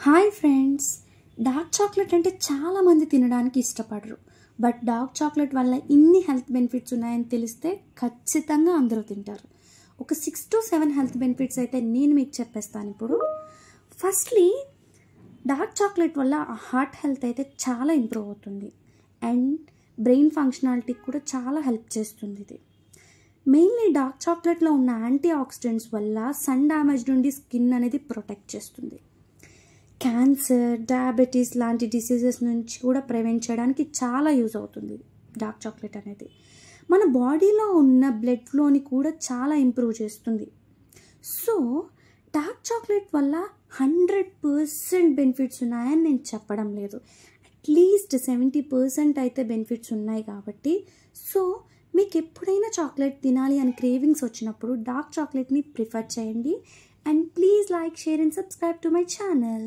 Hi friends, dark chocolate అంటే చాలామంది తినడానికి ఇష్టపడరు. బట్ డార్క్ చాక్లెట్ వల్ల ఇన్ని హెల్త్ బెనిఫిట్స్ ఉన్నాయని తెలిస్తే ఖచ్చితంగా అందరూ తింటారు. ఒక 6 to 7 హెల్త్ బెనిఫిట్స్ అయితే నేను మీకు చెప్పేస్తాను ఇప్పుడు. ఫస్ట్లీ, డార్క్ చాక్లెట్ వల్ల హార్ట్ హెల్త్ అయితే చాలా ఇంప్రూవ్ అవుతుంది అండ్ బ్రెయిన్ ఫంక్షనాలిటీకి కూడా చాలా హెల్ప్ చేస్తుంది ఇది. మెయిన్లీ డార్క్ చాక్లెట్లో ఉన్న యాంటీ ఆక్సిడెంట్స్ వల్ల సన్ డ్యామేజ్ నుండి స్కిన్ అనేది ప్రొటెక్ట్ చేస్తుంది. క్యాన్సర్, డయాబెటీస్ లాంటి డిసీజెస్ నుంచి కూడా ప్రివెంట్ చేయడానికి చాలా యూజ్ అవుతుంది డార్క్ చాక్లెట్ అనేది. మన బాడీలో ఉన్న బ్లడ్ ఫ్లోని కూడా చాలా ఇంప్రూవ్ చేస్తుంది. సో డార్క్ చాక్లెట్ వల్ల 100% బెనిఫిట్స్ ఉన్నాయని నేను చెప్పడం లేదు, అట్లీస్ట్ 70% అయితే బెనిఫిట్స్ ఉన్నాయి కాబట్టి. సో మీకు ఎప్పుడైనా చాక్లెట్ తినాలి అని క్రేవింగ్స్ వచ్చినప్పుడు డార్క్ చాక్లెట్ని ప్రిఫర్ చేయండి. And please like, share and subscribe to my channel.